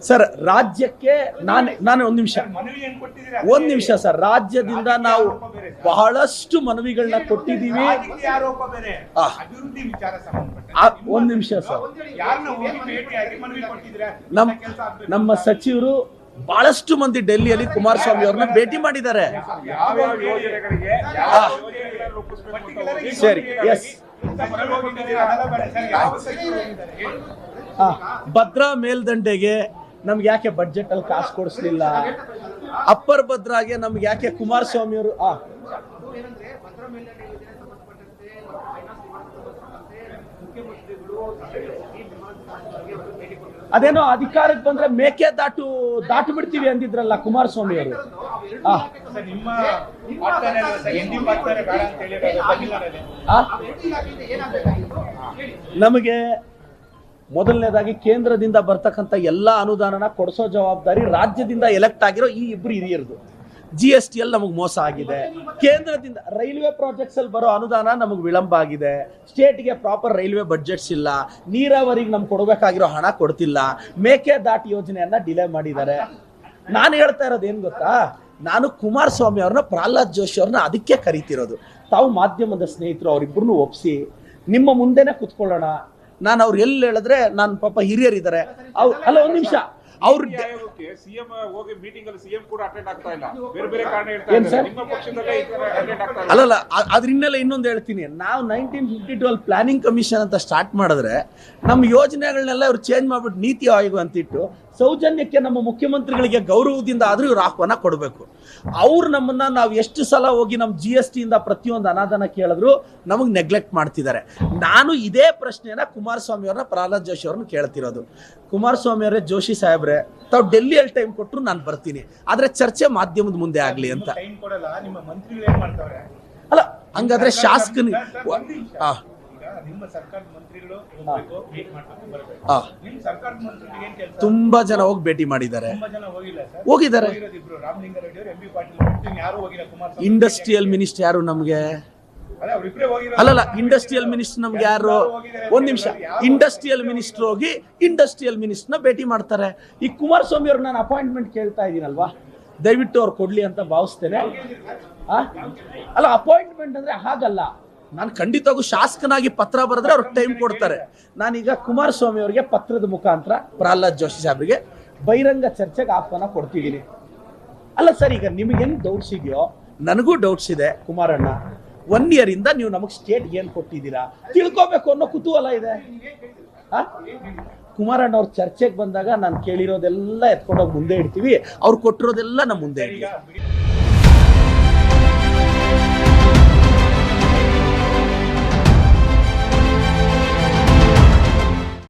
Sir ರಾಜ್ಯಕ್ಕೆ ನಾನು ಒಂದು ನಿಮಿಷ ಸರ್, ರಾಜ್ಯದಿಂದ ನಾವು ಬಹಳಷ್ಟು ಮನವಿಗಳನ್ನ ಕೊಟ್ಟಿದ್ದೀವಿ. ಒಂದು ನಿಮಿಷ ಸರ್, ನಮ್ಮ ಸಚಿವರು ಬಹಳಷ್ಟು ಮಂದಿ ಡೆಲ್ಲಿಯಲ್ಲಿ ಕುಮಾರಸ್ವಾಮಿ ಅವ್ರನ್ನ ಭೇಟಿ ಮಾಡಿದ್ದಾರೆ. ಸರಿ, ಎಸ್. ಭದ್ರಾ ಮೇಲ್ದಂಡೆಗೆ ನಮ್ಗೆ ಯಾಕೆ ಬಡ್ಜೆಟ್ ಅಲ್ಲಿ ಕಾಸು ಕೊಡಿಸ್ಲಿಲ್ಲ? ಅಪ್ಪರ್ ಭದ್ರಾಗೆ ನಮ್ಗೆ ಯಾಕೆ ಕುಮಾರಸ್ವಾಮಿ ಅವರು ಅದೇನೋ ಅಧಿಕಾರಕ್ಕೆ ಬಂದ್ರೆ ಮೇಕೆ ದಾಟು ಬಿಡ್ತೀವಿ ಅಂದಿದ್ರಲ್ಲ ಕುಮಾರಸ್ವಾಮಿ ಅವರು. ನಮಗೆ ಮೊದಲನೇದಾಗಿ ಕೇಂದ್ರದಿಂದ ಬರ್ತಕ್ಕಂಥ ಎಲ್ಲಾ ಅನುದಾನನ ಕೊಡಿಸೋ ಜವಾಬ್ದಾರಿ ರಾಜ್ಯದಿಂದ ಎಲೆಕ್ಟ್ ಆಗಿರೋ ಈ ಇಬ್ರು ಹಿರಿಯರದು. GST ಅಲ್ಲಿ ನಮಗೆ ಮೋಸ ಆಗಿದೆ. ಕೇಂದ್ರದಿಂದ ರೈಲ್ವೆ ಪ್ರಾಜೆಕ್ಟ್ಸ್ ಅಲ್ಲಿ ಬರೋ ಅನುದಾನ ನಮಗೆ ವಿಳಂಬ ಆಗಿದೆ. ಸ್ಟೇಟ್ಗೆ ಪ್ರಾಪರ್ ರೈಲ್ವೆ ಬಡ್ಜೆಟ್ಸ್ ಇಲ್ಲ. ನೀರಾವರಿಗೆ ನಮ್ಗೆ ಕೊಡಬೇಕಾಗಿರೋ ಹಣ ಕೊಡ್ತಿಲ್ಲ. ಮೇಕೆದಾಟು ಯೋಜನೆಯನ್ನ ಡಿಲೇ ಮಾಡಿದ್ದಾರೆ. ನಾನು ಹೇಳ್ತಾ ಇರೋದು ಏನ್ ಗೊತ್ತಾ, ನಾನು ಕುಮಾರಸ್ವಾಮಿ ಅವ್ರನ್ನ, ಪ್ರಹ್ಲಾದ್ ಜೋಶಿ ಅವ್ರನ್ನ ಅದಕ್ಕೆ ಕರಿತಿರೋದು. ತಾವು ಮಾಧ್ಯಮದ ಸ್ನೇಹಿತರು, ಅವರಿಬ್ಬರನ್ನು ಒಪ್ಸಿ ನಿಮ್ಮ ಮುಂದೆನೆ ಕುತ್ಕೊಳ್ಳೋಣ. ನಾನು ಅವ್ರು ಎಲ್ಲಿ ಹೇಳಿದ್ರೆ, ನಾನು ಪಾಪ ಹಿರಿಯರಿದ್ದಾರೆ ಅಲ್ಲ, ಒಂದ್ ನಿಮಿಷ, ಅವ್ರು ಸಿಎಂ ಹೋಗಿ ಮೀಟಿಂಗ್ ಅಲ್ಲಿ ಸಿಎಂ ಕೂಡ ಅಟೆಂಡ್ ಆಗ್ತಾ ಇಲ್ಲ, ಬೇರೆ ಬೇರೆ ಕಾರಣ ಹೇಳ್ತಾರೆ. ನಿಮ್ಮ ಪಕ್ಷದಲ್ಲೇ ಅಟೆಂಡ್ ಆಗ್ತಾ ಇಲ್ಲ. ಅಲ್ಲಲ್ಲ, ಅದ್ರ ಹಿನ್ನೆಲೆ ಇನ್ನೊಂದು ಹೇಳ್ತೀನಿ. ನಾವು 1952 ಪ್ಲಾನಿಂಗ್ ಕಮಿಷನ್ ಅಂತ ಸ್ಟಾರ್ಟ್ ಮಾಡಿದ್ರೆ ನಮ್ಮ ಯೋಜನೆಗಳನ್ನೆಲ್ಲ ಇವ್ರು ಚೇಂಜ್ ಮಾಡ್ಬಿಟ್ಟು ನೀತಿ ಆಯೋಗ ಅಂತಿಟ್ಟು ಸೌಜನ್ಯಕ್ಕೆ ನಮ್ಮ ಮುಖ್ಯಮಂತ್ರಿಗಳಿಗೆ ಗೌರವದಿಂದ ಆದ್ರೂ ಇವ್ರು ಆಹ್ವಾನ ಕೊಡಬೇಕು. ಅವ್ರು ನಮ್ಮನ್ನ ನಾವು ಎಷ್ಟು ಸಲ ಹೋಗಿ ನಮ್ಮ GST ಇಂದ ಪ್ರತಿಯೊಂದು ಅನಾದಾನ ಕೇಳಿದ್ರು ನಮಗೆ ನೆಗ್ಲೆಕ್ಟ್ ಮಾಡ್ತಿದ್ದಾರೆ. ನಾನು ಇದೇ ಪ್ರಶ್ನೆನ ಕುಮಾರಸ್ವಾಮಿ ಅವ್ರನ್ನ, ಪ್ರಹ್ಲಾದ್ ಜೋಶಿ ಅವ್ರನ್ನ ಕೇಳ್ತಿರೋದು. ಕುಮಾರಸ್ವಾಮಿ ಅವರೇ, ಜೋಶಿ ಸಾಹೇಬ್ರೆ, ತಾವು ಡೆಲ್ಲಿಯಲ್ಲಿ ಟೈಮ್ ಕೊಟ್ಟರು ನಾನು ಬರ್ತೀನಿ, ಆದ್ರೆ ಚರ್ಚೆ ಮಾಧ್ಯಮದ ಮುಂದೆ ಆಗ್ಲಿ ಅಂತ. ಅಲ್ಲ, ಹಂಗಾದ್ರೆ ಶಾಸಕನ ತುಂಬಾ ಜನ ಹೋಗಿ ಭೇಟಿ ಮಾಡಿದ್ದಾರೆ, ಹೋಗಿದ್ದಾರೆ. ಇಂಡಸ್ಟ್ರಿಯಲ್ ಮಿನಿಸ್ಟರ್ ಯಾರು ನಮ್ಗೆ? ಅಲ್ಲಲ್ಲ, ಇಂಡಸ್ಟ್ರಿಯಲ್ ಮಿನಿಸ್ಟರ್ ನಮ್ಗೆ ಯಾರು? ಒಂದ್ ನಿಮಿಷ, ಇಂಡಸ್ಟ್ರಿಯಲ್ ಮಿನಿಸ್ಟರ್ ಹೋಗಿ ಇಂಡಸ್ಟ್ರಿಯಲ್ ಮಿನಿಸ್ಟರ್ನ ಭೇಟಿ ಮಾಡ್ತಾರೆ. ಈ ಕುಮಾರಸ್ವಾಮಿ ಅವ್ರು ನಾನು ಅಪಾಯಿಂಟ್ಮೆಂಟ್ ಕೇಳ್ತಾ ಇದ್ದೀನಲ್ವಾ, ದಯವಿಟ್ಟು ಅವ್ರು ಕೊಡ್ಲಿ ಅಂತ ಭಾವಿಸ್ತೇನೆ. ಅಲ್ಲ, ಅಪಾಯಿಂಟ್ಮೆಂಟ್ ಅಂದ್ರೆ ಹಾಗಲ್ಲ. ನಾನು ಖಂಡಿತವಾಗೂ ಶಾಸಕನಾಗಿ ಪತ್ರ ಬರೆದ್ರೆ ಅವ್ರಿಗೆ ಟೈಮ್ ಕೊಡ್ತಾರೆ. ನಾನೀಗ ಕುಮಾರಸ್ವಾಮಿ ಅವರಿಗೆ ಪತ್ರದ ಮುಖಾಂತರ ಪ್ರಹ್ಲಾದ್ ಜೋಶಿ ಸಾಹೇಬ್ರಿಗೆ ಬಹಿರಂಗ ಚರ್ಚೆಗೆ ಆಹ್ವಾನ ಕೊಡ್ತಿದ್ದೀನಿ. ಅಲ್ಲ ಸರ್, ಈಗ ನಿಮಗೆ ಹೆಂಗ್ ಡೌಟ್ಸ್ ಇದೆಯೋ ನನಗೂ ಡೌಟ್ಸ್ ಇದೆ. ಕುಮಾರಣ್ಣ, 1 year ಇಂದ ನೀವು ನಮಗೆ ಸ್ಟೇಟ್ ಏನ್ ಕೊಟ್ಟಿದ್ದೀರಾ ತಿಳ್ಕೋಬೇಕು ಅನ್ನೋ ಕುತೂಹಲ ಇದೆ. ಕುಮಾರಣ್ಣ ಅವ್ರ ಚರ್ಚೆಗೆ ಬಂದಾಗ ನಾನು ಕೇಳಿರೋದೆಲ್ಲ ಎತ್ಕೊಂಡೋಗಿ ಮುಂದೆ ಇಡ್ತೀವಿ, ಅವ್ರು ಕೊಟ್ಟಿರೋದೆಲ್ಲ ನಮ್ಮ ಮುಂದೆ ಇಡ್ತೀವಿ.